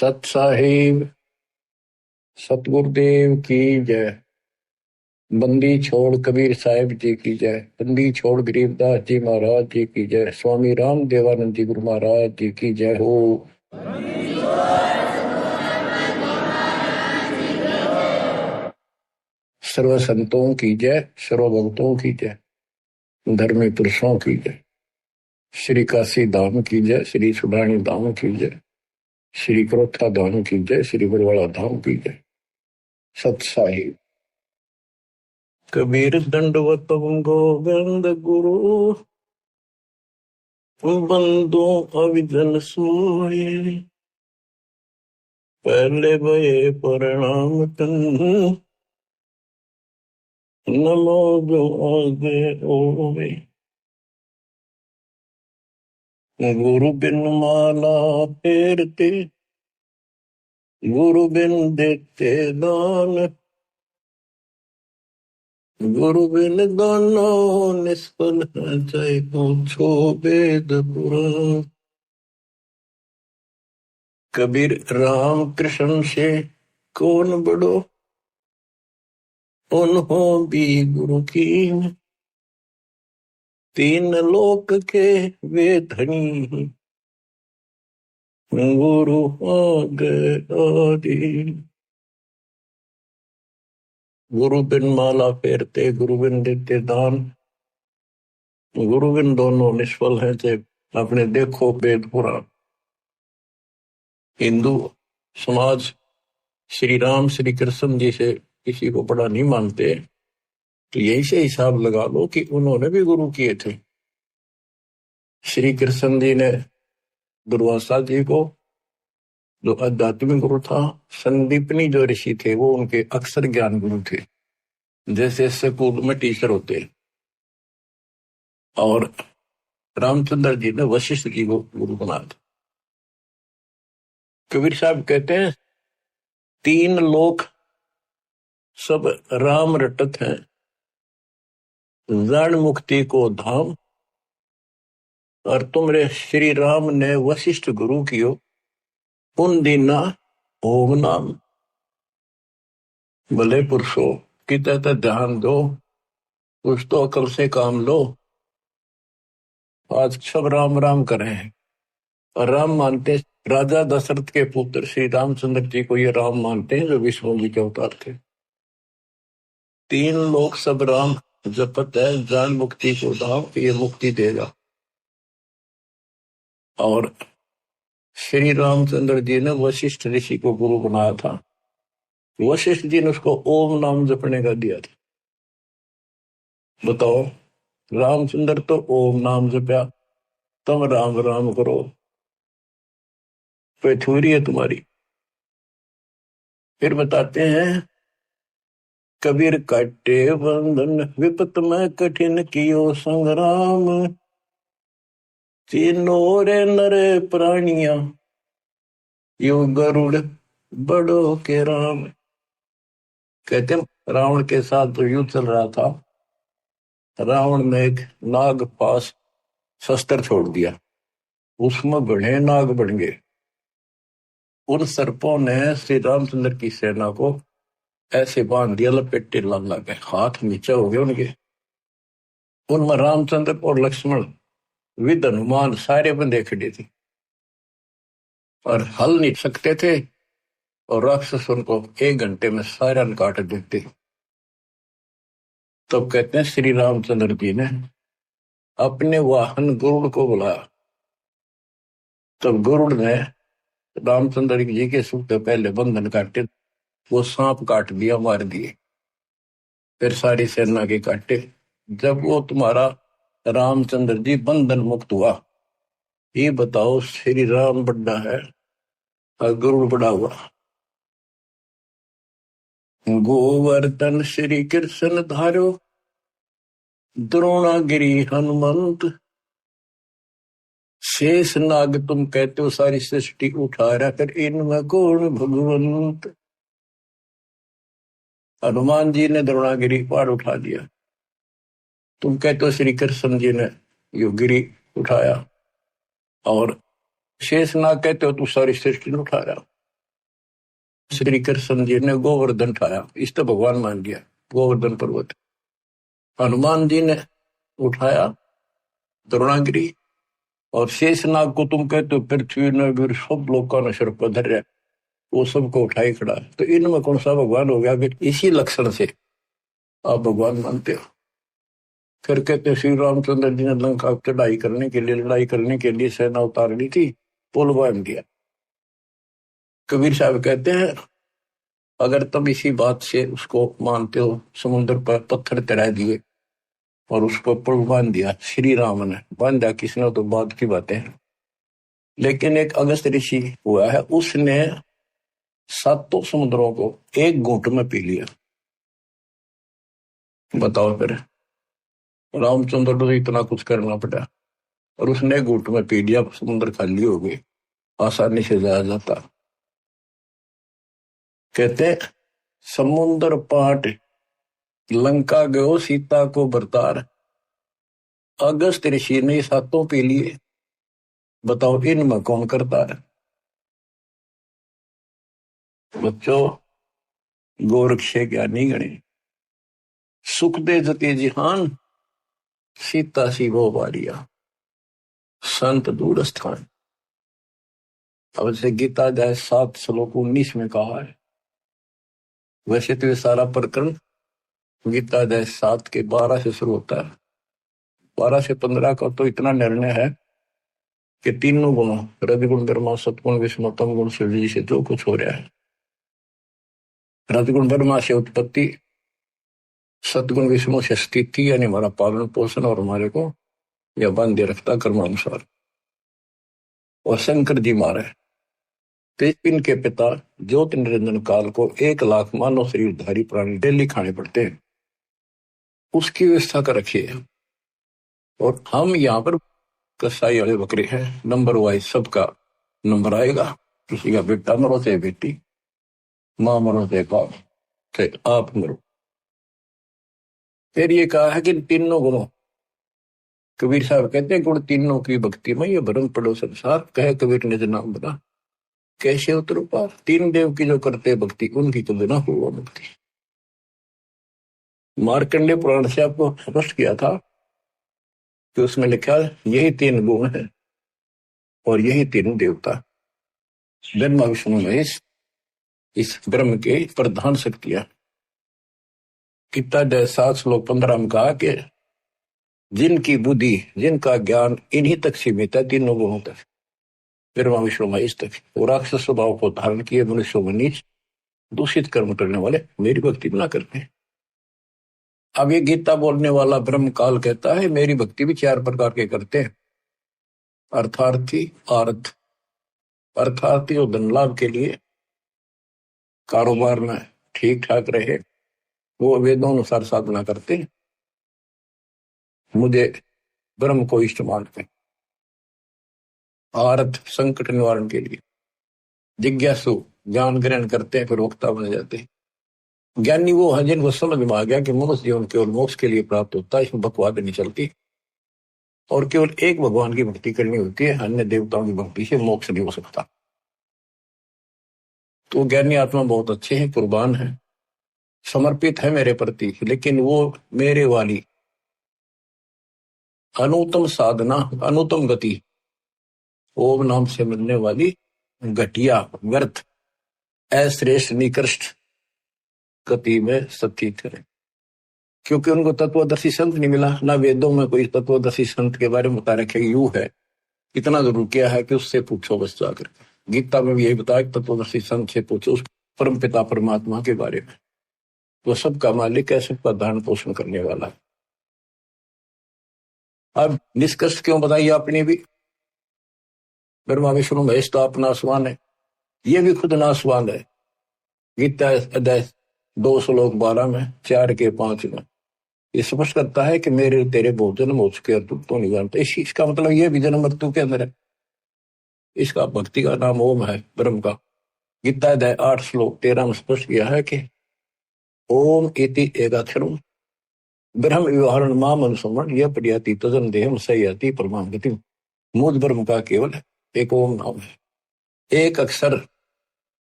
सत साहिब सतगुरुदेव की जय। बंदी छोड़ कबीर साहिब जी की जय। बंदी छोड़ गरीबदास जी महाराज जी की जय। स्वामी राम देवानंद जी गुरु महाराज जी की जय हो। सर्व संतों की जय, सर्व भक्तों की जय, धर्मी पुरुषों की जय। श्री काशी धाम की जय, श्री सुडानी धाम की जय, श्री क्रोथा धाम की जय, श्री बरवाड़ा धाम की जय। सत साहिब कबीर दंडवत गोविंद गुरु बंदो अविजन सोए। पहले भये प्रणाम तन नमो जो आगे ओवे। गुरु बिन माला फेरते, गुरु बिन देते दान, गुरु बिन दानो निष्फल है चाहे पूछो वेद पुराण। कबीर राम कृष्ण से कौन बड़ो, उन्हों भी गुरु की। तीन लोक के वे धनी, गुरु आगे आदि। गुरु बिन माला फेरते, गुरु बिन देते दान, गुरु बिन दोनों निष्फल है चाहे अपने देखो वेद पुराण। हिंदू समाज श्री राम श्री कृष्ण जी से किसी को बड़ा नहीं मानते, तो यही से हिसाब लगा लो कि उन्होंने भी गुरु किए थे। श्री कृष्ण जी ने दुर्वासा जी को, जो आध्यात्मिक गुरु था, संदीपनी जो ऋषि थे वो उनके अक्षर ज्ञान गुरु थे, जैसे स्कूल में टीचर होते। और रामचंद्र जी ने वशिष्ठ जी को गुरु बनाया था। कबीर साहब कहते हैं तीन लोक सब राम रटत हैं, जन मुक्ति को धाम। और तुमरे श्री राम ने वशिष्ठ गुरु कियो, उन दीना ओम नाम। भले पुरुषो किते तो ध्यान दो, कुछ तो अकल से काम लो। आज सब राम राम कर रहे हैं और राम मानते राजा दशरथ के पुत्र श्री रामचंद्र जी को ये राम मानते हैं जो विष्णु जी के अवतार थे। तीन लोग सब राम जपत है, जान मुक्ति को धाम, ये मुक्ति देगा। और श्री रामचंद्र जी ने वशिष्ठ ऋषि को गुरु बनाया था। वशिष्ठ जी ने उसको ओम नाम जपने का दिया था। बताओ, रामचंद्र तो ओम नाम जपया, तुम राम राम करो, पैथुरी है तुम्हारी। फिर बताते हैं कबीर काटे बंधन विपत में कठिन कियो संग्राम। तीनों रे नरे प्राणिया यो गरुड़ बड़ो के राम। कहते रावण के साथ जो युद्ध चल रहा था, रावण ने एक नाग पास शस्त्र छोड़ दिया, उसमें घने नाग बन गए। उन सर्पों ने श्री रामचंद्र की सेना को ऐसे बांध दिया, लपेटे लग गए, हाथ नीचे हो गए उनके। उनमें रामचंद्र और लक्ष्मण विद हनुमान सारे बंदे खड़े थे और हल नहीं सकते थे, और राक्षस उनको 1 घंटे में सारा काट देते। तब कहते हैं श्री रामचंद्र जी ने अपने वाहन गरुड़ को बुलाया। तब गरुड़ ने रामचंद्र जी के सुख से पहले बंधन काटे, वो सांप काट दिया, मार दिए। फिर सारी सेना के काटे। जब वो तुम्हारा रामचंद्र जी बंधन मुक्त हुआ, ये बताओ श्री राम बड़ा है और गरुड़ बड़ा हुआ। गोवर्धन श्री कृष्ण धारो, द्रोणागिरी हनुमंत। शेष नाग तुम कहते हो सारी सृष्टि उठा रहा कर, इनमें कौन भगवंत। हनुमान जी ने द्रोणागिरी पहाड़ उठा दिया, तुम कहते हो श्री कृष्ण जी ने यो गिरी उठाया। और शेष नाग कहते हो तू सारी सृष्टि उठा रहा। श्री कृष्ण जी ने गोवर्धन उठाया, इस तो भगवान मान लिया गोवर्धन पर्वत। हनुमान जी ने उठाया द्रोणागिरी, और शेषनाग को तुम कहते हो पृथ्वी ने भी सब लोगों ने सिर पर धर, वो सबको उठाई खड़ा। तो इनमें कौन सा भगवान हो गया? इसी लक्षण से आप भगवान मानते हो। फिर कहते श्री रामचंद्र जी ने लंका चढ़ाई करने के लिए, लड़ाई करने के लिए सेना उतार ली थी, पुल बांध दिया। कबीर साहब कहते हैं अगर तुम इसी बात से उसको मानते हो, समुद्र पर पत्थर चढ़ा दिए और उसको पुल बांध दिया, श्री राम ने बांधा, किसने तो बात की बातें हैं। लेकिन एक अगस्त ऋषि हुआ है, उसने सातों समुद्रों को एक घूंट में पी लिया। बताओ फिर, रामचंद्र को इतना कुछ करना पड़ा और उसने घूंट में पी लिया, समुद्र खाली हो गए, आसानी से जाया जाता। कहते समुद्र पाट लंका गयो सीता को बरतार, अगस्त ऋषि ने सातों पी लिए। बताओ इनमें कौन करता है? बच्चों, गोरक्ष ज्ञानी गणे, सुख दे जते जिहान, सीता सी वो बारिया, संत दूर स्थान। अब से गीता जाए 7 श्लोक 19 में कहा है। वैसे तो ये सारा प्रकरण गीता जाए 7 के 12 से शुरू होता है। 12 से 15 का तो इतना निर्णय है कि तीनों गुणों, रजगुण ब्रह्मा, सतगुण विष्णु, तम गुण शिव जी से जो कुछ हो रहा है, रजगुण ब्रह्मा से उत्पत्ति, सतगुण विष्णु से स्थिति यानी हमारा पालन पोषण और हमारे को यह बांधे रखता कर्मानुसार, और शंकर जी मारे तो इनके पिता ज्योति निरंजन काल को 1 लाख मानव शरीरधारी प्राणी डेली खाने पड़ते हैं, उसकी व्यवस्था कर रखी है। और हम यहाँ पर कसाई वाले बकरे हैं, नंबर वाइज सबका नंबर आएगा, किसी का बेटा मरो चाहे बेटी, माँ मरो चाहे बाप, चाहे आप मरो। फिर ये कहा है कि तीनों गुणों, कबीर साहब कहते हैं गुण तीनों की भक्ति में ये भरम पड़ो संसार, कहे कबीर ने नाम बता कैसे उतरो पार। 3 देव की जो करते भक्ति, उनकी तो बिना हुआ भक्ति। मार्कंडेय पुराण से आपको स्पष्ट किया था कि उसमें लिखा यही 3 गुण है और यही 3 देवता, ब्रह्मा विष्णु महेश, इस ब्रह्म के प्रधान शक्तियां। गीता 7 श्लोक 15 में कहा कि जिनकी बुद्धि, जिनका ज्ञान इन्हीं तक सीमित है, 3 गुणों तक, ब्रह्मा विष्णु महेश तक, वो राक्षस स्वभाव को धारण किए मनुष्यों में नीच दूषित कर्म करने वाले मेरी भक्ति ना करते हैं। अब ये गीता बोलने वाला ब्रह्म काल कहता है मेरी भक्ति भी 4 प्रकार के करते हैं। अर्थार्थी, आर्थ, अर्थार्थी और धन लाभ के लिए, कारोबार में ठीक ठाक रहे, वो वेदों अनुसार साधना करते हैं, मुझे ब्रह्म को इष्ट मानते हैं। आर्थ, संकट निवारण के लिए, जिज्ञासु, ज्ञान ग्रहण करते हैं, फिर वक्ता बन जाते हैं। ज्ञानी वो है जिनको समझ में आ गया कि मनुष्य जीवन केवल मोक्ष के लिए प्राप्त होता है, इसमें बकवाद नहीं चलती, और केवल एक भगवान की भक्ति करनी होती है, अन्य देवताओं की भक्ति से मोक्ष नहीं हो सकता। तो ज्ञानी आत्मा बहुत अच्छे हैं, कुर्बान है, समर्पित है मेरे प्रति, लेकिन वो मेरे वाली अनुत्तम साधना, अनुत्तम गति, ओम नाम से मिलने वाली घटिया, व्यर्थ, अश्रेष्ठ, निकृष्ट गति में स्थित है। क्योंकि उनको तत्वदर्शी संत नहीं मिला, ना वेदों में कोई तत्वदर्शी संत के बारे में बता रखे यू है। इतना जरूर किया है कि उससे पूछो बस जाकर। गीता में भी यही बताया कि तत्वदर्शी संत से पूछो उस परम पिता परमात्मा के बारे में, वो सबका मालिक है, सबका धारण पोषण करने वाला है। अब निष्कर्ष क्यों बताइए आपने भी, ब्रह्मा विष्णु महेश तो आप नासवान है, ये भी खुद नासवान है। गीता अध्याय 2 श्लोक 12 में, 4 के 5 में ये स्पष्ट करता है कि मेरे तेरे बहुत जन्म हो चुके हैं, तू तो नहीं जानता। इसका मतलब ये भी जन्म मृत्यु के अंदर है। इसका भक्ति का नाम ओम है, ब्रह्म का। गीता अध्याय 8 श्लोक 13 में स्पष्ट किया है कि ओम इति एकाक्षरम ब्रह्म व्यवहारण माम अनुसमण यह प्रयाति तजन देहम सयाति परमाम गति। मूल ब्रह्म का केवल एक ओम नाम है, एक अक्षर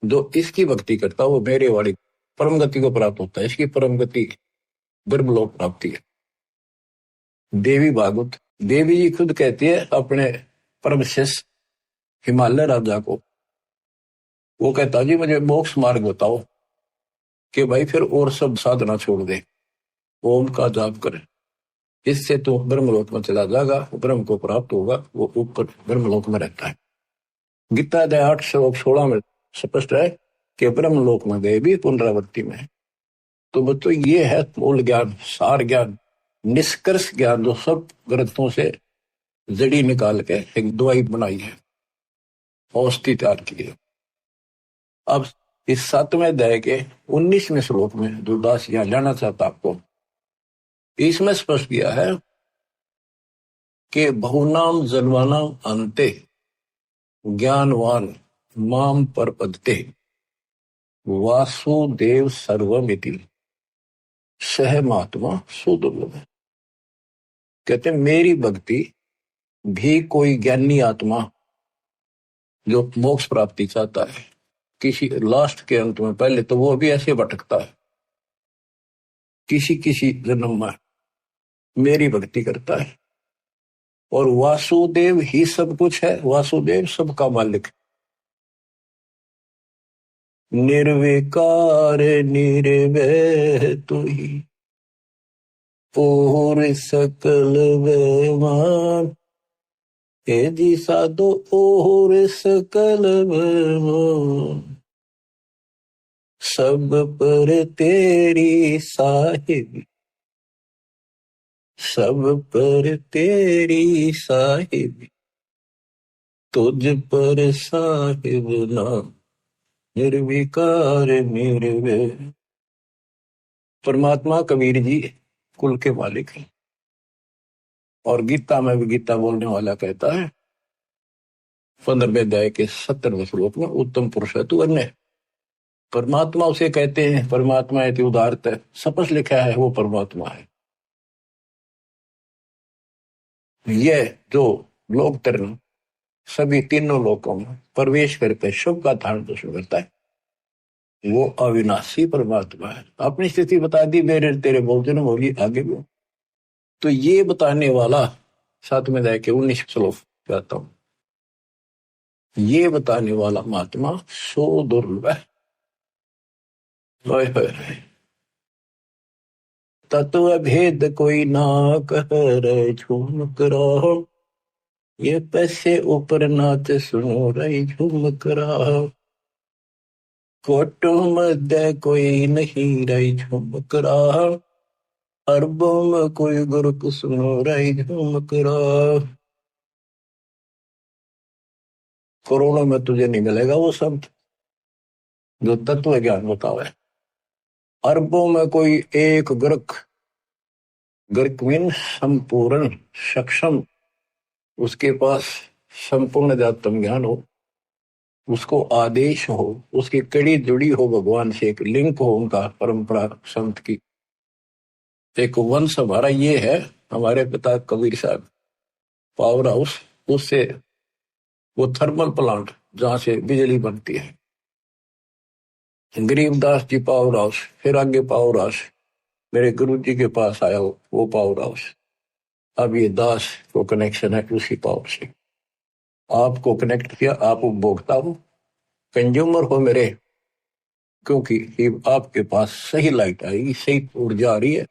जो इसकी भक्ति करता वो मेरे वाली परम गति को प्राप्त होता है। इसकी परम गति ब्रह्मलोक प्राप्ति है। देवी भागवत, देवी जी खुद कहती है अपने परम शिष्य हिमालय राजा को, वो कहता जी मुझे मोक्ष मार्ग बताओ, कि भाई फिर और सब साधना छोड़ दे, ओम का जाप करे, इससे तो ब्रह्मलोक में चला जाएगा, ब्रह्म को प्राप्त होगा, वो ऊपर ब्रह्मलोक में रहता है। गीता अध्याय 8 श्लोक 16 में स्पष्ट है कि ब्रह्मलोक में गए भी पुनरावृत्ति में। तो बच्चों ये है मूल ज्ञान, सार ज्ञान, निष्कर्ष ज्ञान, जो सब ग्रंथों से जड़ी निकाल के एक दवाई बनाई है, औषधि तैयार की है। अब इस 7वें अध्याय के 19वें श्लोक में जो दास यहां जाना चाहता आपको, इसमें स्पष्ट किया है कि बहुनाम जन्मानाम अंते ज्ञानवान माम परपदते वासुदेव सर्वमिति सह महात्मा सुदुर्लभ। कहते मेरी भक्ति भी कोई ज्ञानी आत्मा जो मोक्ष प्राप्ति चाहता है किसी लास्ट के अंत में, पहले तो वो भी ऐसे भटकता है, किसी किसी जन्म में मेरी भक्ति करता है, और वासुदेव ही सब कुछ है, वासुदेव सबका मालिक, निर्विकार निर्वैर तू ही और सकल बेमान, हे जी साधो और सकल बेमान, सब पर तेरी साहिबी, सब पर तेरी साहिबी, तुझ पर साहिब नाम निर्विकार निर्वैर। परमात्मा कबीर जी कुल के मालिक हैं, और गीता में भी गीता बोलने वाला कहता है 15वें अध्याय के 70वें श्लोक में, उत्तम पुरुष है तू अन्य। परमात्मा उसे कहते हैं, परमात्मा है उदारत है, सपस लिखा है वो परमात्मा है। यह जो लोक तरण सभी तीनों लोकों में प्रवेश करके शुभ का धारण पोषण करता है, वो अविनाशी परमात्मा है। अपनी स्थिति बता दी, मेरे तेरे भोजन होगी आगे भी। तो ये बताने वाला 7वें अध्याय के 19 श्लोक कहता हूं, ये बताने वाला महात्मा सो दुर्लभ है। तत्व भेद कोई ना कह रहे झूम करो, ये पैसे ऊपर नाच सुनो रही झूम करा, कोटों मध्य कोई नहीं रही झूम करा, अरबों में कोई गुरु सुनो रही झूम करा। करोड़ों में तुझे नहीं मिलेगा वो शब्द जो तत्व ज्ञान बतावे। अरबों में कोई एक ग्रक, ग्रक मीन संपूर्ण सक्षम, उसके पास संपूर्ण जातम ज्ञान हो, उसको आदेश हो, उसकी कड़ी जुड़ी हो भगवान से, एक लिंक हो उनका परंपरा संत की, एक वंश हमारा ये है। हमारे पिता कबीर साहब पावर हाउस, उससे वो थर्मल प्लांट जहां से बिजली बनती है, गरीबदास जी पावर हाउस, फिर आगे पावर हाउस मेरे गुरु जी के पास आया हो वो पावर हाउस। अब ये दास को कनेक्शन है उसी पावर से, आपको कनेक्ट किया, आप उपभोक्ता हो, कंज्यूमर हो मेरे, क्योंकि आपके पास सही लाइट आएगी, सही ऊर्जा आ रही है,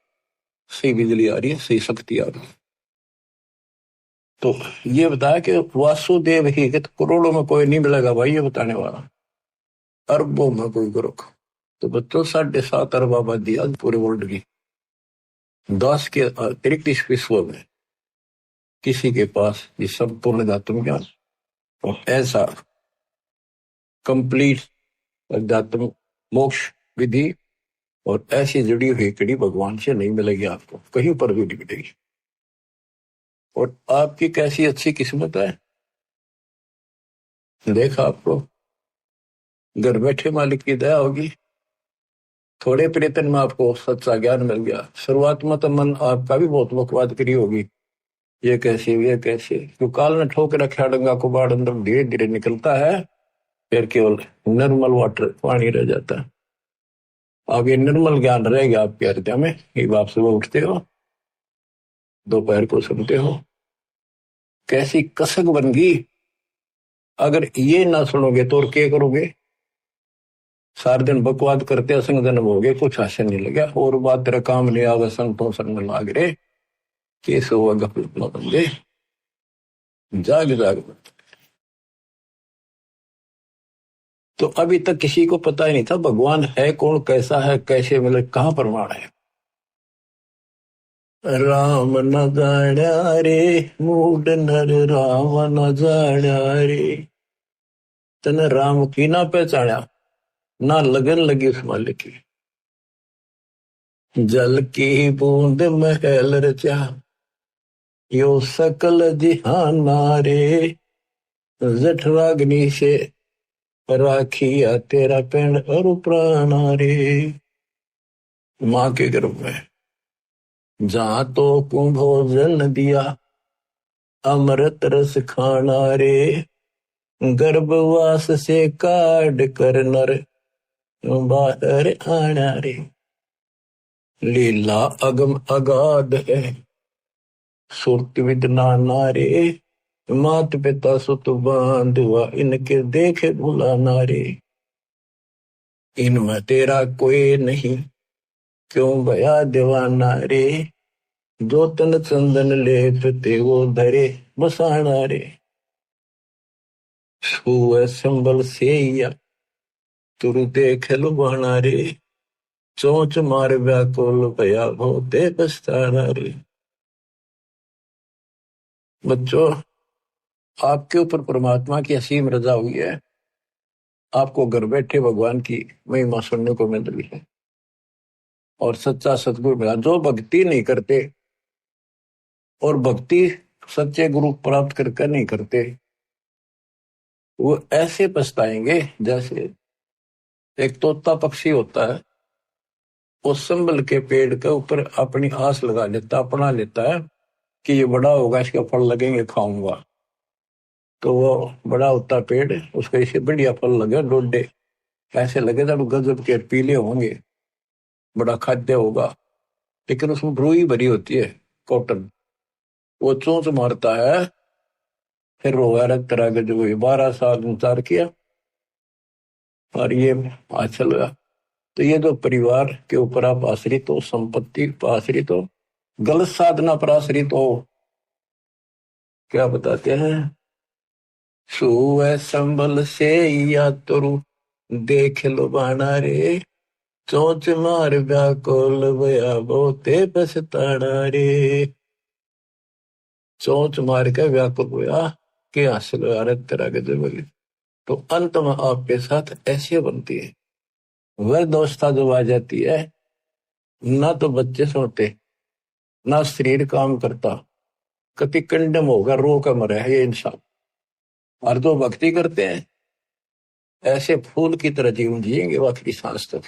सही बिजली आ रही है, सही शक्ति आ रही है। तो ये बताया कि वासुदेव ही, कि तो करोड़ों में कोई नहीं मिलेगा भाई, ये बताने वाला, अरबों में कोई गुरु। तो बच्चों 7.5 अरब आबादी आज पूरे वर्ल्ड की, 10 के अतिरिक्त इस विश्व में किसी के पास ये संपूर्ण अध्यात्म ज्ञान और ऐसा कंप्लीट अध्यात्म मोक्ष विधि और ऐसी जुड़ी हुई कड़ी भगवान से नहीं मिलेगी, आपको कहीं पर भी नहीं मिलेगी। और आपकी कैसी अच्छी किस्मत है, देखा आपको घर बैठे मालिक की दया होगी, थोड़े प्रयत्न में आपको सच्चा ज्ञान मिल गया। शुरुआत में तो मन आपका भी बहुत बकवाद करी होगी, ये कैसे, ये कैसे, क्यों काल ने ठोक रखा डंगा को बाढ़ अंदर धीरे धीरे निकलता है, फिर केवल निर्मल वाटर पानी रह जाता है। अब ये निर्मल ज्ञान रहेगा आपके हृदय में, ये आप सुबह उठते हो, दोपहर को सुनते हो, कैसी कसक बन गई। अगर ये ना सुनोगे तो और क्या करोगे? सारे दिन बकवाद करते असंग जन्म हो गए, कुछ हासिल नहीं लगा, और बात तेरा काम नहीं आवे, संतों संग लाग रे, कैसे हुआ गफलत न बंदे, जाग जाग। तो अभी तक किसी को पता ही नहीं था भगवान है कौन, कैसा है, कैसे मिले, कहाँ प्रमाण है। राम न जाण्या रे मूड नर, राम न जाण्या रे, तने राम की ना पहचाना, ना लगन लगी उस मालिक की। जल की बूंद महल रचा, यो सकल जिहाना रे, जठराग्नि से राखिया तेरा पेड़ और प्राणा रे। माँ के गर्भ में जहां तो कुंभोजन दिया, अमृत रस खाना रे, गर्भवास से काट कर नर बाहर आना रे। लीला अगम अगाध है, सुरत विद नाना रे, मात पिता सुत बांधवा, इनके देखे भुलाना रे। इनमें तेरा कोई नहीं, क्यों भया दीवाना रे, जो तन चंदन लेप ते वो धरे बसाना रे। छुए संबल से या तुरु देख लुभाना रे, चोंच मार व्याकुल भया होते पछताना रे। बच्चों, आपके ऊपर परमात्मा की असीम रजा हुई है, आपको घर बैठे भगवान की महिमा सुनने को मिल रही है, और सच्चा सतगुरु मिला। जो भक्ति नहीं करते, और भक्ति सच्चे गुरु प्राप्त करके नहीं करते, वो ऐसे पछताएंगे जैसे एक तोता पक्षी होता है, वो संबल के पेड़ के ऊपर अपनी आस लगा लेता, अपना लेता है कि ये बड़ा होगा, इसके फल लगेंगे, खाऊंगा। तो वो बड़ा होता पेड़, उसको इसे बढ़िया फल लगे, डोडे ऐसे लगे जब गजब के पीले होंगे, बड़ा खाद्य होगा, लेकिन उसमें रुई भरी होती है, कॉटन। वो चोंच मारता है, फिर रोगा रख तरह के, जो 12 साल इंतजार किया और ये हासिल हुआ। तो ये जो परिवार के ऊपर आप आश्रित हो, संपत्ति पर आश्रित हो, गलत साधना पर आश्रित हो, क्या बताते हैं, सुए संबल से या तुरु देख लो बाना रे, चोंच मार व्याकुल भया बहुते पछताना रे। चोंच मार के व्याकुल हुआ कि हासिल हुआ रे तेरा गजब। तो अंत में आपके साथ ऐसे बनती है, वह दोस्ता जो आ जाती है, ना तो बच्चे सोते, ना शरीर काम करता, कति कंडम होगा, रो कर मरे है ये इंसान। और जो भक्ति करते हैं, ऐसे फूल की तरह जीवन जिएंगे आखिरी सांस तक।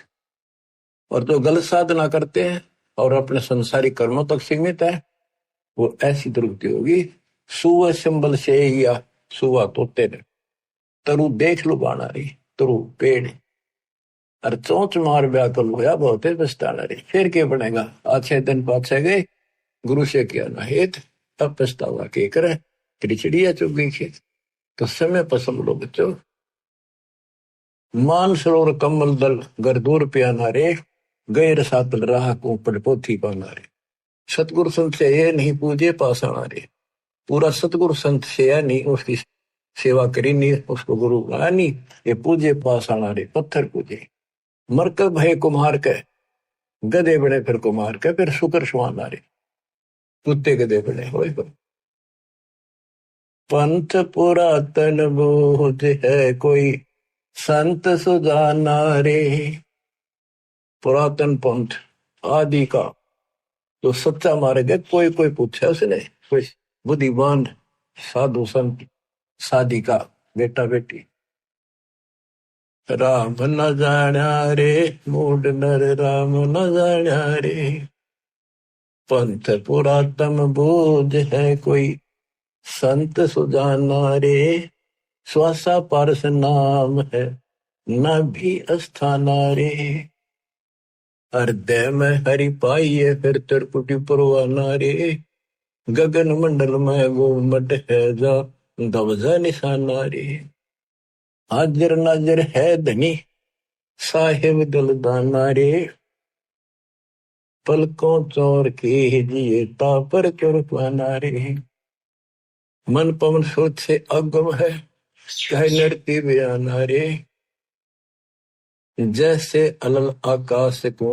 और जो गलत साधना करते हैं और अपने संसारिक कर्मों तक सीमित है, वो ऐसी दुर्गति होगी। सुअ सिंबल से या सुआ तोते ने, तरु देख लो बाना रही, तरु पेड़, और चोंच मार व्याकुल होया बहुत पछताना रही। फिर क्या बनेगा? अच्छे दिन पाछे गए, गुरु से किया ना हेत, अब पछतावा के करे, तेरी चिड़िया चुग गई खेत। तो समय पसंद लो बच्चों, मान सरोवर कमल दल घर दूर प्याना रे, गैर सातल राह को पड़ पोथी पाना रे। सतगुरु संत से ये नहीं पूजे पासाना रे, पूरा सतगुरु संत से या नहीं उसकी सेवा करी नहीं, उसको गुरु बनाया नहीं, ये पूजे पासाना रे, पत्थर पूजे। मरकब है कुम्हार के, गधे बड़े फिर कुम्हार के, फिर शुक्र सुहाना रे, कुत्ते गधे बड़े हो। पंथ पुरातन बोध है कोई, संत सुजाना रे। पुरातन पंथ आदि का जो सच्चा मार्ग है, कोई कोई पूछा उसने, कोई बुद्धिमान साधु संत साधिका बेटा बेटी। राम न जाण्या रे मूड नर, राम न जाण्या रे, पंथ पुरातन बोध है कोई, संत सुजाना रे। श्वासा पारस नाम है न भी अस्थाना रे। हृदय में हरि पाइये फिर त्रिपुटी परवाना रे। गगन मंडल में गोमट है जा दबजा निशाना रे। हाजिर नाजिर है धनी साहिब दलदाना रे। पलकों चोर के जिए तापर चुरपाना रे। मन पवन सोच से अगम है कह नृत्य बयाना रे। जैसे अलल आकाश को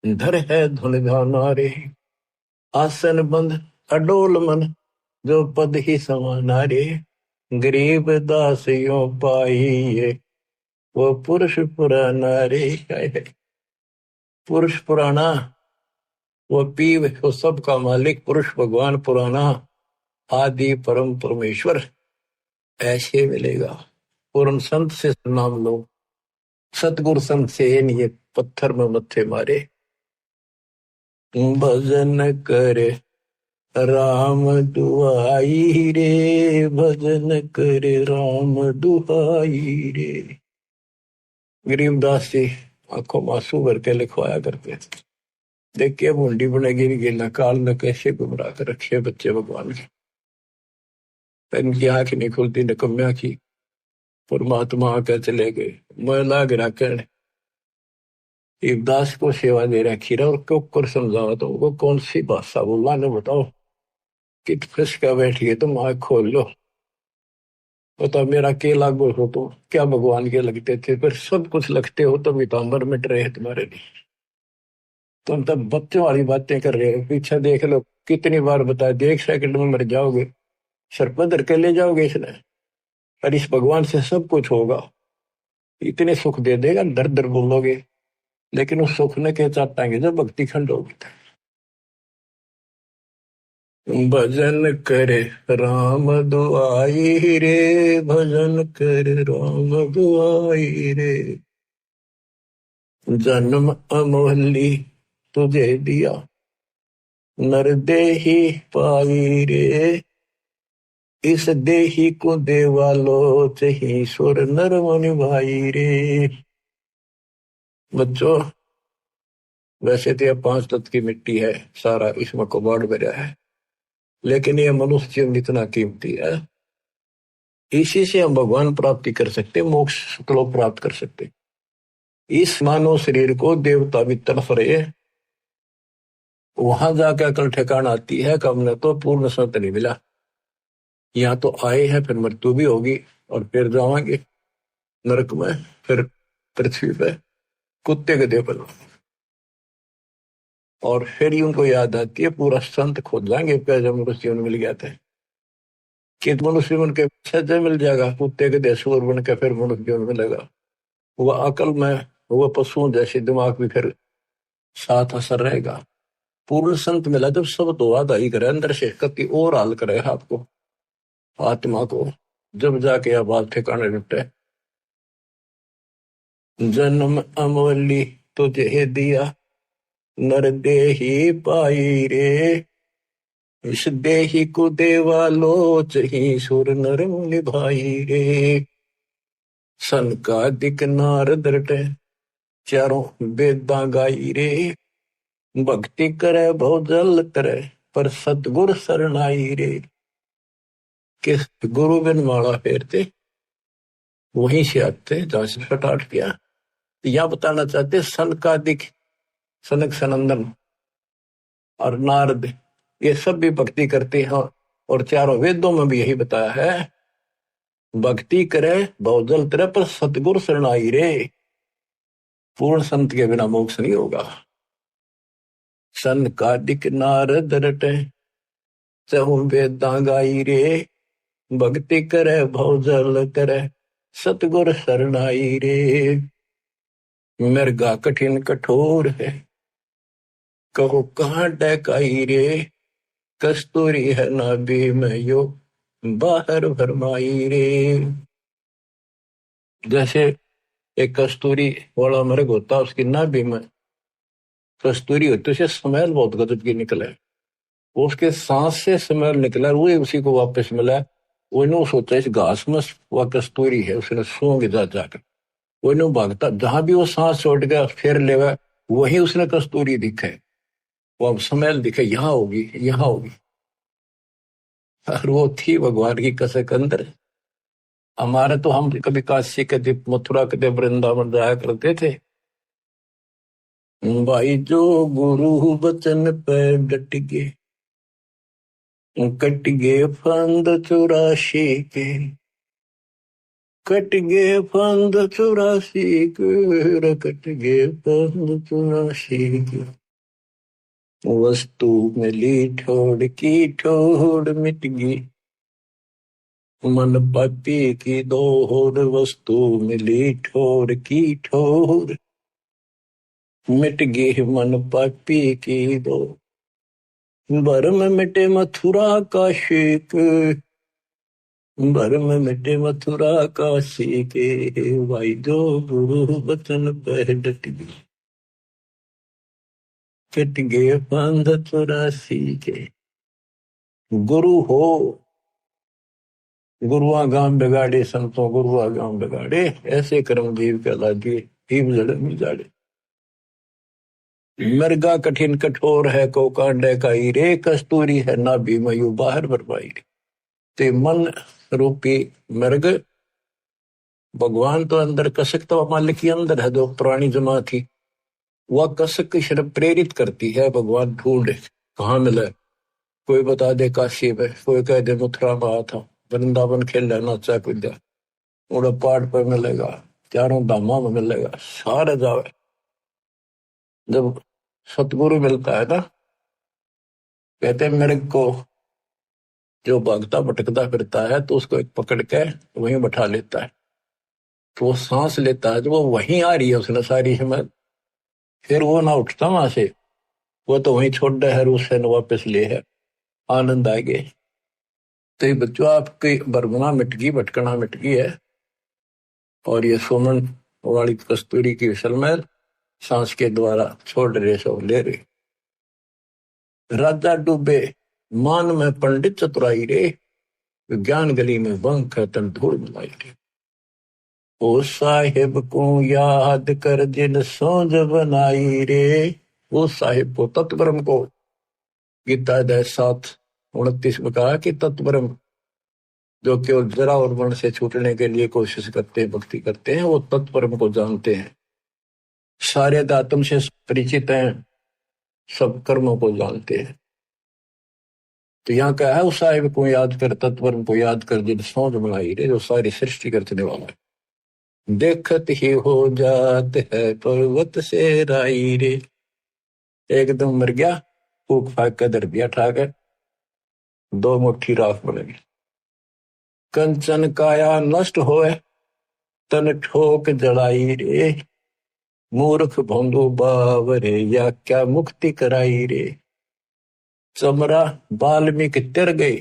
धर है धुन गाना रे। आसन बंद अडोल मन जो पद ही समाना रे। गरीब दासियों पाइये वो पुरुष पुराना रे। पुरुष पुराना वो पीव वो सबका मालिक पुरुष भगवान पुराना आदि परम परमेश्वर ऐसे मिलेगा। पूर्ण संत से नाम लो। सतगुरु संत से ये पत्थर में मत्थे मारे। भजन करे राम दुआई रे। भजन करे राम दुआई रे। गरीबदास जी आंखों में आंसू भर के लिखवाया करते थे। देखिए बूंदी बनेगी गिरना काल ने कैसे गुमराह कर रखे बच्चे भगवान के। इनकी आंख नहीं खुलती निकम्या की। परमात्मा आकर चले गए। मैं लाग रखन इब्दास को सेवा दे रखी रहा और क्यों कर समझावा तो वो कौन सी भाषा बोला ने बताओ। कित फंसका बैठिए तुम आंख खोल लो। बता मेरा के लागू हो तो क्या भगवान के लगते थे पर सब कुछ लगते हो तो वितांबर मिट रहे तुम्हारे लिए। तुम तब बच्चों वाली बातें कर रहे हो। पीछे देख लो कितनी बार बताया देख सेकंड में मर जाओगे। सर पधर के ले जाओगे इसने। और इस भगवान से सब कुछ होगा। इतने सुख दे देगा दर दर बोलोगे। लेकिन उस सुख ने के चाटाएंगे जब भक्ति खंड होगी। भजन करे राम दुआई रे। भजन करे राम दुआई रे। जन्म अमोहली तुझे दिया नर देही पाई रे। इस देही को देवालो चही सुर नर मुनि भाई रे। बच्चों वैसे तो यह 5 तत्व की मिट्टी है सारा इसमें कबाड़ भरा है। लेकिन यह मनुष्य जीवन इतना कीमती है। इसी से हम भगवान प्राप्ति कर सकते मोक्ष श्लोक प्राप्त कर सकते। इस मानव शरीर को देवता भी तड़फ रहे। वहां जाकर अकल ठिकाना आती है कि हमने तो पूर्ण संत नहीं मिला। यहाँ तो आए हैं फिर मृत्यु भी होगी और फिर जाएंगे नरक में फिर पृथ्वी पे कुत्ते के देवल। और फिर ही उनको याद आती है पूरा संत खोज जाएंगे जब मनुष्य जीवन मिल गया था कि मनुष्य जीवन के सज्जन मिल जाएगा। कुत्ते के देशूर बन के फिर मनुष्य जीवन मिलेगा। वह अकल में वह पशुओं जैसे दिमाग भी फिर साथ असर रहेगा। पूर्ण संत मिला जब सब तो वादा ही करे अंदर से कति और हाल करे आपको आत्मा को जब जाके यह बात ठिकाने लुटे। जन्म अमोली तुझे दिया नर देही पाई रे। इस देही को देवा लोच ही सुर नर मुनि भाई रे। सन का दिक नारद रटे चारों वेदा गाई रे। भक्ति करे बहुजल करे पर सतगुर शरणाई रे। किस गुरु बिन माला फेरते वहीं से आते जहां से स्टार्ट किया। यह बताना चाहते सन का दिक सनक सनंदन और नारद ये सब भी भक्ति करते हैं। और चारों वेदों में भी यही बताया है भक्ति करे बहुजल तेरे पर सतगुरु शरणाई रे। पूर्ण संत के बिना मोक्ष नहीं होगा। सन का दिक नारद रटे चहु वेदा गाई रे। भक्ति करे बहुजल करे सतगुर शरणाई रे। मृगा कठिन कठोर है कहो कहाँ डकाई रे। कस्तूरी है नाभि में यो बाहर भरमाई रे। जैसे एक कस्तूरी वाला मृग होता उसकी नाभि में कस्तूरी होती उसे स्मेल बहुत गजब की निकले। वो उसके सांस से स्मेल निकला वो उसी को वापस मिला वो सोचा इस घास में वह कस्तूरी है, उसने सूंघ जा जाकर वो भागता, जहां भी वो सांस छोड़ गया फिर लेवा, वही उसने कस्तूरी दिखे, वो अब स्मेल दिखे, यहाँ होगी यहाँ होगी। और वो थी भगवान की कसक अंदर। हमारे तो हम कभी काशी के दीप, मथुरा के दीप, वृंदावन जाया करते थे भाई, जो गुरु बचन पे डट गए, कट गए फंद 84 के, कट गए फंद 84 के, कट गए फंद 84 के। वस्तु मिली ठोड़ की ठोड़ मिट गई, मन पापी की दौड़, वस्तु मिली ठोड़ की ठोड़ मिट गई, मन पापी की दौड़। भरम मिटे मथुरा का शेक, भरम मिटे मथुरा का शेके, भाई जो गुरु बचन पे डट गई, कट गए फंद 84 के। गुरु हो, गुरुआ गांव बिगाड़े संतों, गुरुआ गांव बिगाड़े, ऐसे कर्मजीव कहला दिए, भीम जड़ मिजाड़े। मृगा कठिन कठोर है को कांडे का रे, कस्तूरी है ना भी मयू बाहर बरपाई। ते मन रूपी मृग, भगवान तो अंदर, कसक तो मालिक के अंदर है, जो पुरानी जमा थी, वह कसक की शर्म प्रेरित करती है, भगवान ढूंढे कहाँ मिले। कोई बता दे काशी में, कोई कह दे मथुरा में आया था, वृंदावन खेल नाचा कूदा, उड़ा पहाड़ पर मिलेगा, चारों धामों में मिलेगा, सारे जावे। जब सतगुरु मिलता है ना, कहते मेरे को जो भागता भटकता फिरता है तो उसको एक पकड़ के वहीं बैठा लेता है, तो वो सांस लेता है, जो वो वहीं आ रही है उसने सारी हिम्मत, फिर वो ना उठता वहां से, वो तो वहीं छोड़ दे है, उससे न वापस ले है, आनंद आ गए। तो ये बच्चों आपकी बरगुना मिट गई, भटकना मिट गई है, और ये सोमन वाली कस्तूरी की सलमेल सांस के द्वारा छोड़ रहे, सब ले रहे। राजा डूबे मान में पंडित चतुराई रे, विज्ञान गली में बंक है तन धूल मिलाई रे। ओ साहिब को याद कर जिन सोज बनाई रे, वो साहिब को तत्वरम को, गीता अध्याय 7:29 में कहा कि तत्वरम, जो केवल जरा और वर्ण से छूटने के लिए कोशिश करते हैं, भक्ति करते हैं, वो तत्परम को जानते हैं, सारे आत्म से परिचित हैं, सब कर्मों को जानते हैं। तो यहाँ क्या है, उस साहिब को याद कर, तत्परम को याद कर जिन सोच बनाई रे, जो सारी सृष्टि करने वाला है। देखत ही हो जात है पर्वत से राई रे, एकदम मर गया, फूक फाक कर धर दिया ठाकर, 2 मुट्ठी राख बनेगी। कंचन काया नष्ट होए तन ठोक जड़ाई रे, मूर्ख भोंदू बावरे या क्या मुक्ति कराई रे। चमरा बाल्मीकि तिर गई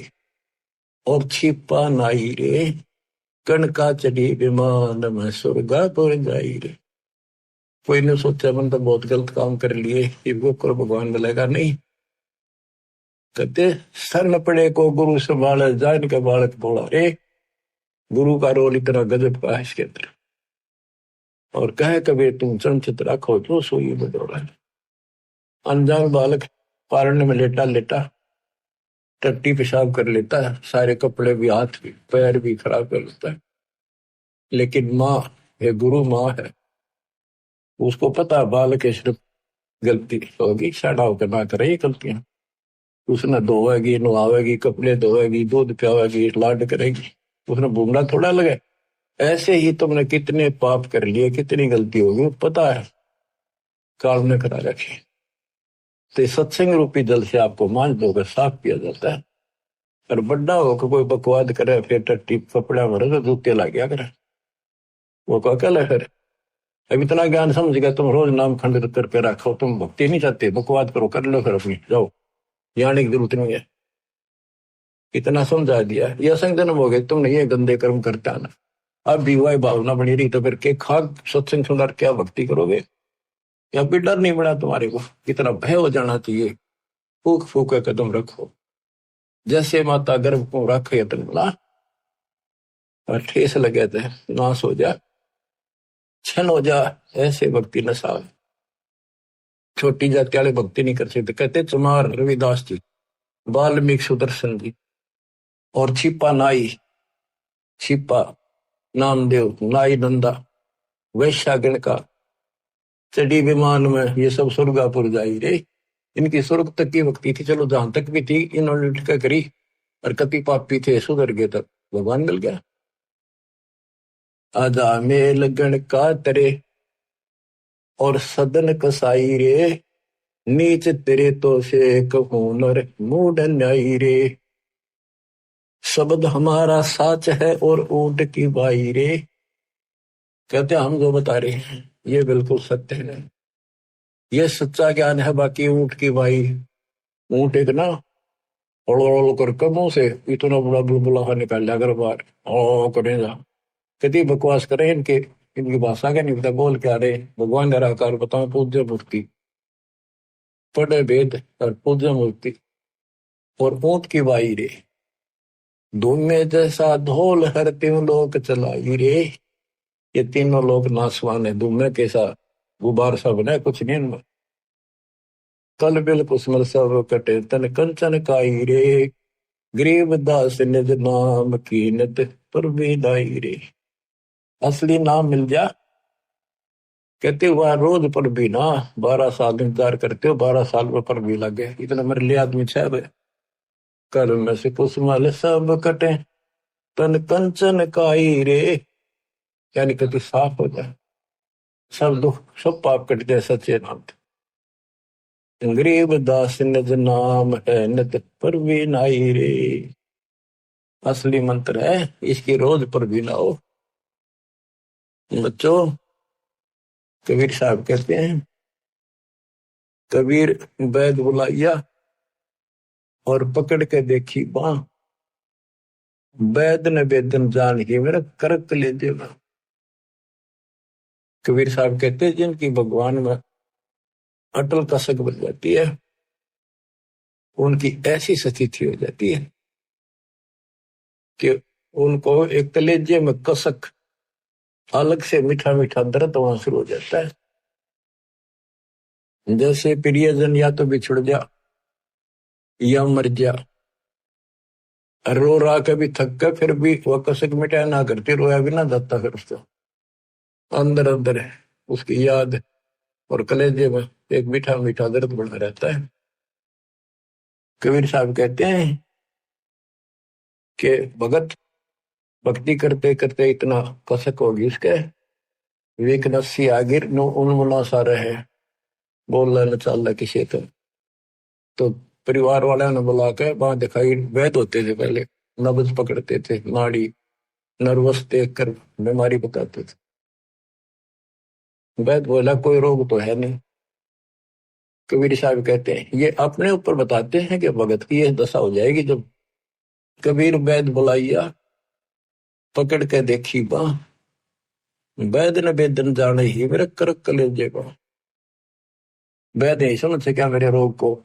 और छिपा नाई रे, कणका चढ़ी विमान में स्वर्गापुर जाई रे। कोई ने सोचा मन तो बहुत गलत काम कर लिए, ये कर भगवान मिलेगा नहीं। कहते सर न पड़े को गुरु संभाले, जान के बालक बोला रे, गुरु का रोल इतना गजब का है इसके अंदर। और कहे कभी तुम चंचित रखो जो सोई बदौड़ा। अनजान बालक पारण में लेटा लेटा टट्टी पेशाब कर लेता है, सारे कपड़े भी, हाथ भी, पैर भी खराब कर लेता है, लेकिन माँ, ये गुरु माँ है, उसको पता बालक के सिर्फ गलती होगी, साड़ा होकर ना करे ये गलतियां। उसने धोएगी, नहावेगी, कपड़े धोएगी, दूध पियावेगी, लाड करेगी, उसने भूंगड़ा थोड़ा लगे। ऐसे ही तुमने कितने पाप कर लिए, कितनी गलती होगी पता है, काल ने करा रखी। तो सत्संग रूपी जल से आपको मांझ धोकर साफ किया जाता है। और बड्डा होकर कोई बकवाद करे, फिर टट्टी कपड़ा मरे तो जूते ला गया करे, वो को अकल है। फिर अब इतना ज्ञान समझ गया, तुम रोज नाम खंडित करके रखो, तुम भक्ति नहीं चाहते, बकवाद करो, कर लो, फिर अपनी जाओ, जाने की जरूरत नहीं है। इतना समझा दिया, ये असंग जन्म हो गए, तुमने ये गंदे कर्म करता ना, अब भी वही भावना बनी रही, तो फिर के खाक सत्संग सुनकर क्या भक्ति करोगे? या भी डर नहीं बना तुम्हारे को, इतना भय हो जाना चाहिए। फूक फूक कदम रखो, जैसे माता गर्भ को रखे तन बोला, और ठेस लगे थे, नाश हो जा, छन हो जा, ऐसे भक्ति न साव। छोटी जाति वाले भक्ति नहीं कर सकते। कहते चमार रविदास जी, वाल्मीकि सुदर्शन जी, और छिपा नाई, छिपा नामदेव, नाई नंदा, वैश्या गणका, चढ़ी विमान में, ये सब स्वर्गापुर जाई रे। इनकी स्वर्ग तक की भक्ति थी, चलो जहां तक भी थी इन्होंने क्या करी। और कति पापी थे, सुधर गए तक भगवान मिल गया। आजा मेल गण का तरे और सदन कसाई रे, नीच तेरे तो से कहूनर मूड न्यायी रे। शब्द हमारा साच है और ऊंट की बाई रे। कहते हम जो बता रहे हैं ये बिल्कुल सत्य है, ये सच्चा ज्ञान है। बाकी ऊंट की बाई, ऊंट एक ना ओल कर कमों से इतना बड़ा बुलबुला निकाल लिया अगर बार ओ करेगा। कितनी बकवास करें इनके, इनकी भाषा का नहीं पता बोल क्या रहे। भगवान निराकार बताओ, पूज्य मूर्ति, पढ़े वेद और पूज्य मूर्ति और ऊंट की बाई रे। धूमे जैसा ढोल हर तीन लोग चलाई रे। ये तीनों लोग नासवान है, धूमे कैसा गुबार सा बना कुछ नहीं इनमें। कल बिल कुसमल सब कटे तन कंचन काई रे। गरीब दास निज नाम कीनत पर भी लाई रे। असली नाम मिल जा, कहते हुआ रोज पर भी ना, 12 साल इंतजार करते हो, 12 साल में पर भी लगे, इतना मेरे लिए आदमी छह। कल में से कुसमल सब कटे तन कंचन काई रे, यानी कति साफ हो जाए, सब दुख सब पाप कट जाए सच्चे नाम। गरीब दास निज नाम है नित पर भी नाई रे। असली मंत्र है, इसकी रोज पर भी ना हो। बच्चों, कबीर साहब कहते हैं, कबीर वैद बुलाइया और पकड़ के देखी बां, वैद ने वेदन जान ही मेरा करक ले देगा। कबीर साहब कहते हैं जिनकी भगवान में अटल कसक बन जाती है, उनकी ऐसी स्थिति हो जाती है कि उनको एक कलेजे में कसक, अलग से मीठा मीठा दर्द वहां शुरू हो जाता है। जैसे प्रियजन या तो बिछुड़ जा या मर जा, रो रहा कभी थक कर, फिर भी वह कसक मिटाया ना करती, रोया भी ना जाता, फिर उसको अंदर अंदर है उसकी याद और कलेजे में एक मीठा मीठा दर्द बना रहता है। कबीर साहब कहते हैं कि भगत भक्ति करते करते इतना कसक होगी उसके, विक नस्सी आगिर नो उन्मुना सा रहे, बोल न चाल किसी तो परिवार वाले ने बुला के वहां दिखाई, वैद होते थे पहले, नब्ज पकड़ते थे, नाड़ी नर्वस देख कर बीमारी बताते थे। वैद बोला कोई रोग तो है नहीं। कबीर साहब कहते हैं ये अपने ऊपर बताते हैं कि भगत की यह दशा हो जाएगी जब कबीर वैद बुलाइया पकड़ के देखी बां, वैद ने वेदन जाने ही मेरे करक कलेजे को। वैद नहीं समझ से क्या मेरे रोग को,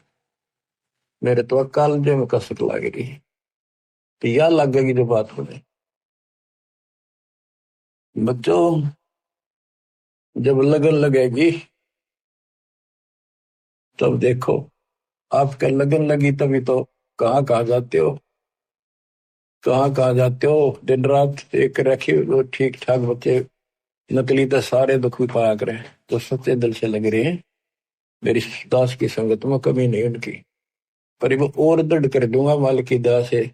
मेरे तो कालजे में कसक लग रही है, तो यह लगेगी जो बात हो रही। बच्चों, जब लगन लगेगी तब देखो, आपके लगन लगी तभी तो कहाँ कहाँ जाते हो, कहाँ कहाँ जाते हो। दिन रात एक रखी वो ठीक ठाक बच्चे, नकली तो सारे दुख भी पाया करें, तो सच्चे दिल से लग रहे हैं मेरी दास की संगत में कमी नहीं उनकी। पर वो और दृढ़ कर दूंगा मालिक की दया से,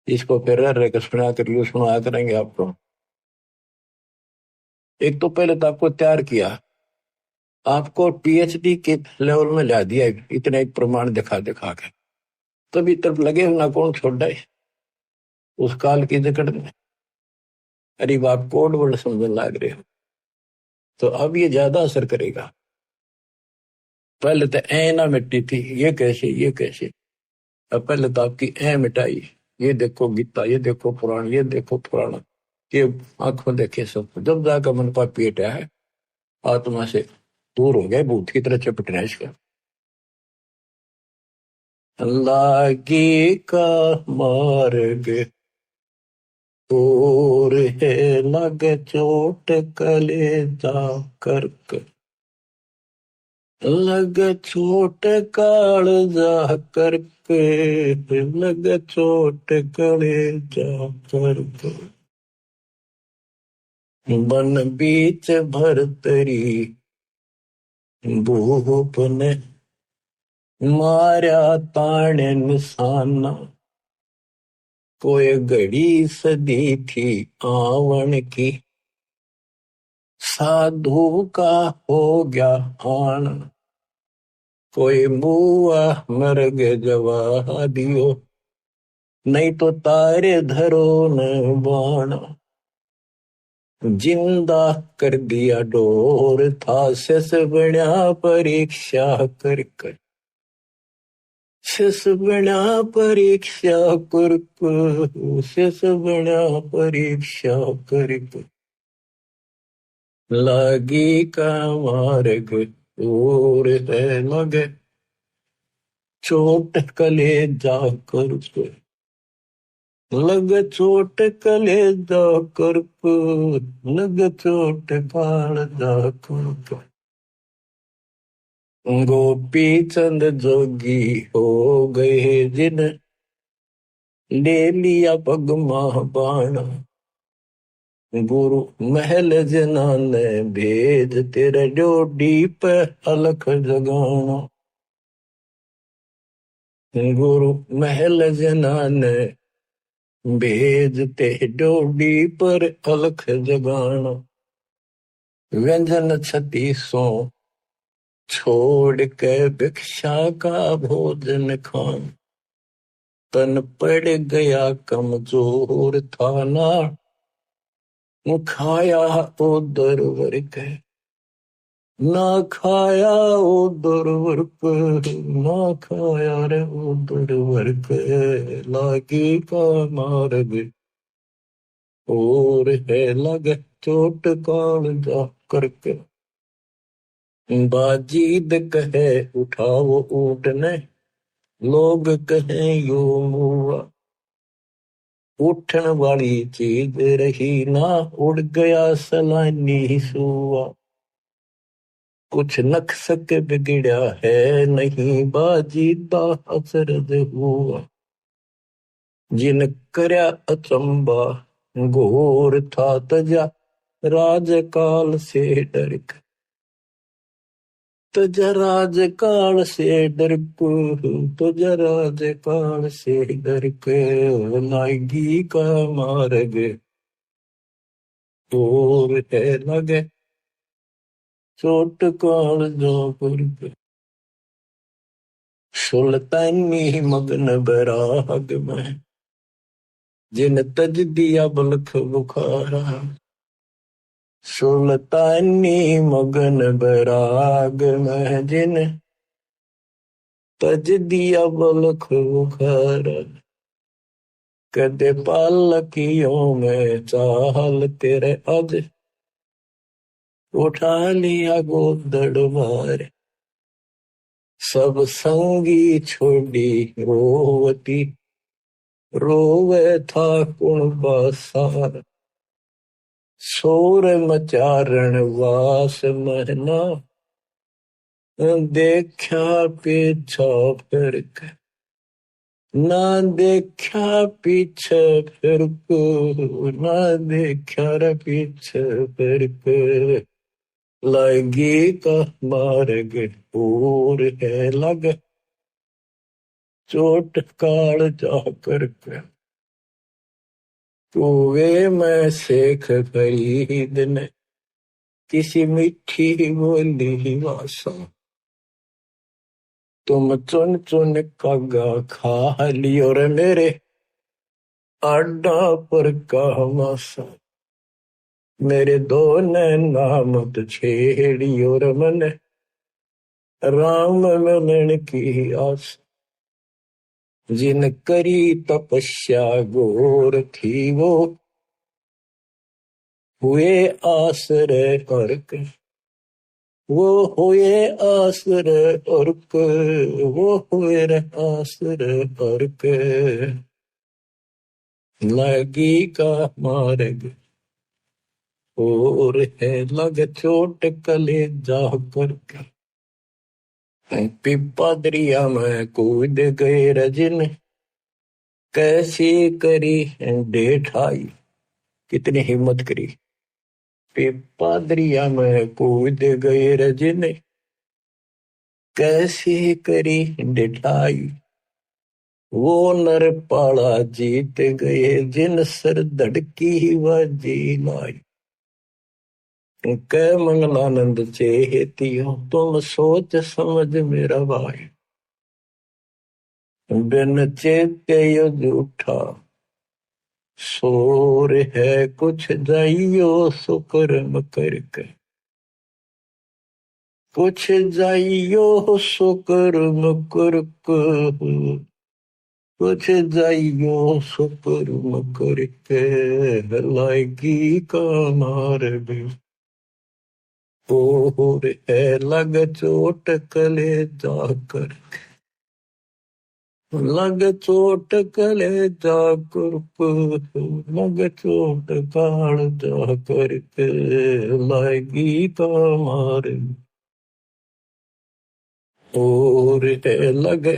इसको फिर रह कर सुना कर यू सुना करेंगे आपको। एक तो पहले तो आपको तैयार किया, आपको पीएचडी के लेवल में ला दिया, इतने एक प्रमाण दिखा दिखा के, तभी तब लगे ना कौन छोड़ जाए उस काल की जकड़ में। अरे आप कोड वर्ड समझने लग रहे हो तो अब ये ज्यादा असर करेगा। पहले तो ए ना मिट्टी थी, ये कैसे ये कैसे, अब पहले तो आपकी ए मिटाई। ये देखो गीता, ये देखो पुराण, ये देखो पुराण, ये आंख में देखे सब, जब जाकर मन का पेट है आत्मा से दूर हो गए, भूत की तरह चपटना इसका। अल्लाह की का मार्ग और है लगे चोट कलेजा करके, लगे चोट कालजा करके, लगे चोट कलेजा करके। बन बीच भरतरी भूप ने मारा ताने निशाना, कोई घड़ी सदी थी आवन की, साधु का हो गया आना। कोई बुआ मर गए जवा दियो, नहीं तो तारे धरो न बाना। जिंदा कर दिया डोर था शेष बना परीक्षा कर कर, शेष बना परीक्षा कर कर, शेष बना परीक्षा कर कर। लागी का मार्ग और है लगे चोट कलेजा कर कर, लग चोट कलेजा कर कर, लग चोट कालजा कर कर। गोपी चंद जोगी हो गए जिन ले लिया पगमा बाणा, गुरु महल जनाने भेज तेरे डोडी पे अलख जगाना। गुरु महल जनाने भेज ते डोडी पर अलख जगाना। व्यंजन छत्तीसों छोड़ के भिक्षा का भोजन खान, तन पड़ गया कमजोर था ना, खाया उदर वर्ग, ना खाया उदर वर्ग, ना खाया रे उदर वर्ग। लागी का मार्ग और है लगे चोट कालजा करके। बाजीद कहे उठाओ ऊँटने, लोग कहे यो मुआ, उठन वाली चीज रही ना, उड़ गया सलानी सुआ। कुछ नक्सक बिगड़ा है नहीं, बाजीदा अचरज हुआ। जिन करया अचंबा घोर था तजा, राजकाल से डर के, तजा राजकाल से डर को, तजा राजकाल से डर के। लागी का मार्ग और है लगे चोट कालजा पर के। सुल्तानी मगन बराग में जिन तज दिया बलख बुखारा, सुल्तानी मगन बराग में जिन तज दिया बलख बुखारा। कदे पालकियों में चाल तेरे अज, उठा लिया गोदड़ मारे। सब संगी छोड़ी रोवती, रोवे था कुणबा सार। शोर मचारण वास महना, देखा पीछा फिर के, ना देखा पीछे फिर को, ना देखा रे पीछे फिर के। लागी का मार्ग और है लग चोट कालजा करके। कुएं में शेख फरीद ने किसी मीठी बोली भाषा, तुम चुन चुन कागा खा लियो रे मेरे आडा पर का मासा। मेरे दो नैना मत छेड़ियो रे मन, राम मिलन की आस। जिन करी तपस्या घोर थी वो, हुए आश्रय अर्क, वो हुए आश्रय अर्क, वो हुए आश्रय अर्क। लगी का मार्ग और है लग चोट कले जा कर पिपा दरिया में कूद गए रजन कैसी करी डेठाई। कितनी हिम्मत करी। पिपा दरिया में कूद गए रजन कैसी करी डेठाई। वो नर पाला जीत गए जिन सर धड़की व जी लाई। कै मंगलानंद चेतियो तुम सोच समझ मेरा भाई। बिन चेते यो झूठा शोर है कुछ जाइयो सुकर्म करके। कुछ जाइयो सुकर्म करके। कुछ जाइयो सुकर्म करके लाएगी का मार्ग और है लग चोट कले जाकर। लग चोट कले जाकर लग चोट काल जाकर के लाएगी का मार्ग और है लग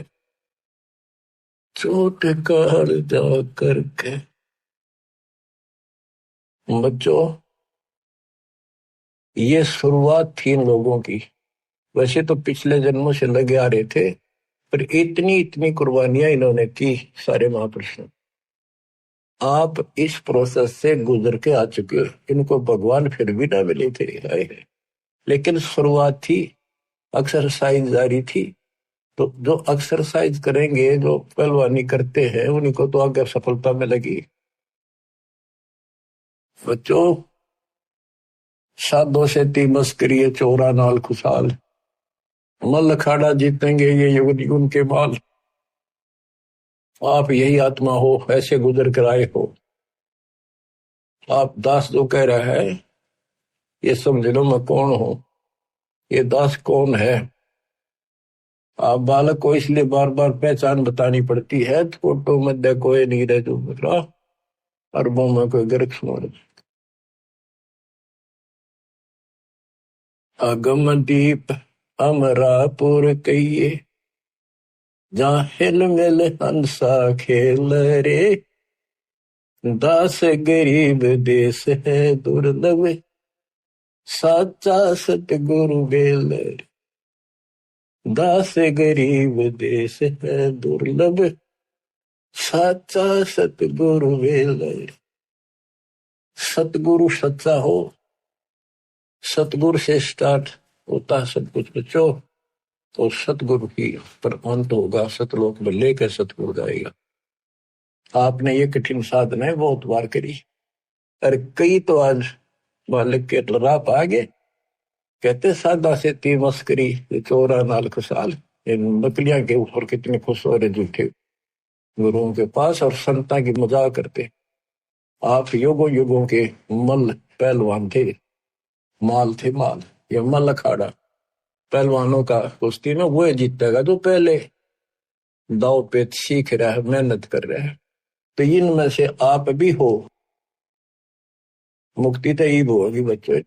चोट काल जाकर के। बच्चों ये शुरुआत थी इन लोगों की। वैसे तो पिछले जन्मों से लगे आ रहे थे पर इतनी इतनी कुर्बानियां इन्होंने की सारे महापुरुषों। आप इस प्रोसेस से गुजर के आ चुके हो। इनको भगवान फिर भी ना मिले थे लेकिन शुरुआत थी एक्सरसाइज जारी थी। तो जो एक्सरसाइज करेंगे जो पहलवानी करते हैं उन्हीं को तो आगे सफलता मिलेगी। बच्चों साधो से ती मस्करी चोरा नाल खुशहाल मल अखाड़ा जीतेंगे ये युग युग के बाल। आप यही आत्मा हो ऐसे गुजर कर आए हो। आप दास जो कह रहा है ये समझ लो मैं कौन हूं। ये दास कौन है। आप बालक को इसलिए बार बार पहचान बतानी पड़ती है। फोटो मध्य कोई नहीं रह जो मेरा अरबों में कोई गर्क सुन। अगम दीप अमरापुर कहिए जहाँ हिल मिल हंसा खेल रे। दास गरीब देश है दुर्लभ साचा सतगुरु बेल। दास गरीब देश है दुर्लभ साचा सतगुरु बेल। सतगुरु सच्चा हो। सतगुरु से स्टार्ट होता सब कुछ बच्चों। तो सतगुरु ही पर अंत होगा। सतलोक में लेकर सतगुरु जाएगा। आपने ये कठिन साधना बहुत बार करी और कई तो आज मालिक के राह आ गए। कहते सादा से ती मस्करी चोरा नाल खुशहाल। इन बकरियां के ऊपर कितने खुश हो रहे झूठे गुरुओं के पास और संता की मजाक करते। आप युगों युगों के मल पहलवान थे। माल थे माल। ये मल अखाड़ा पहलवानों का कुश्ती में वो जीतेगा जो पहले दाव पेच सीख रहा है मेहनत कर रहा है। तो इनमें से आप भी हो। मुक्ति तो ईब होगी बच्चों।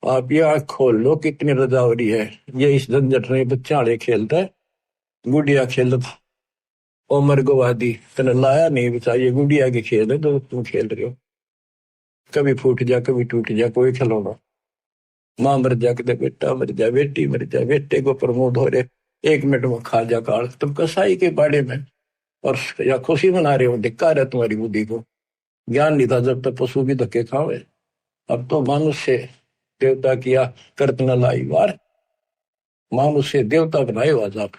आप ये आंख खोल लो कितनी रजावरी है। ये इस झंझट में बच्चा आड़े खेलता है गुड़िया खेलता उमर गवादी तेने लाया नहीं बचा। ये गुड़िया के खेल है तो तुम खेल रहे हो। कभी फूट जा कभी टूट जा कोई खिलौना। माँ मर जा कदे बेटा मर जा बेटी मर जा बेटे को प्रमोद हो रहे 1 मिनट में खा जा काल। तुम कसाई के बाड़े में और या खुशी मना रहे हो। धिक्कार है तुम्हारी बुद्धि को। ज्ञान नहीं था जब तक पशु भी धक्के खावे। अब तो मनुष्य देवता किया करत न लाई वार। मनुष्य देवता बनाए आज आप।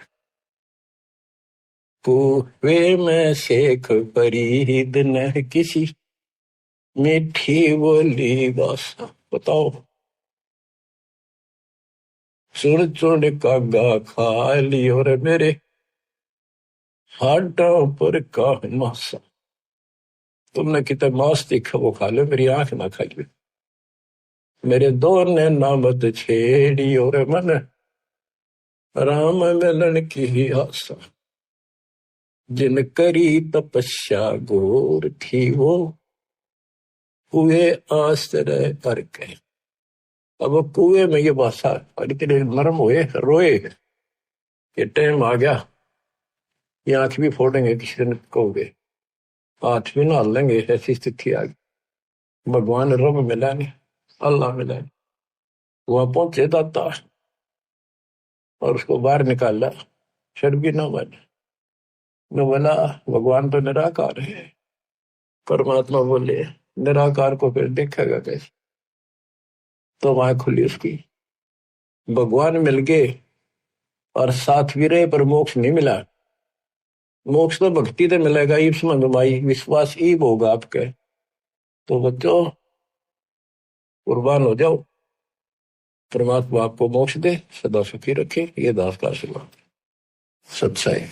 कुएं में शेख फरीद न किसी मीठी बोली बासा। बताओ सुन चुन कागा खा ली और मेरे हाडों पर का मासा। तुमने कितना मांस देखा वो खा लो मेरी आंख ना खाइए। मेरे दौर ने नामत छेड़ी और मन राम मिलन की आशा। जिन करी तपस्या घोर थी वो कुएं आश्रय करके। अब वो कुएं में ये भाषा इतने नरम हुए रोए कि टाइम आ गया, ये आंख भी फोड़ेंगे किसी दिन कहोगे, हाथ भी ना लेंगे, ऐसी स्थिति आ गई। भगवान रब मिला नहीं, अल्लाह मिला नहीं। वहां पहुंचे दाता और उसको बाहर निकाला, शर्मी न बने न बोला भगवान तो निराकार है। परमात्मा बोले निराकार को फिर देखेगा कैसे? तो वहां खुली उसकी, भगवान मिल गए और साथ भी रहे पर मोक्ष नहीं मिला। मोक्ष तो भक्ति से मिलेगा, ईप्स में भाई विश्वास ईब होगा आपके। तो बच्चों कुर्बान हो जाओ, परमात्मा आपको मोक्ष दे, सदा सुखी रखे। ये दास का आशीर्वाद। सच्चाई।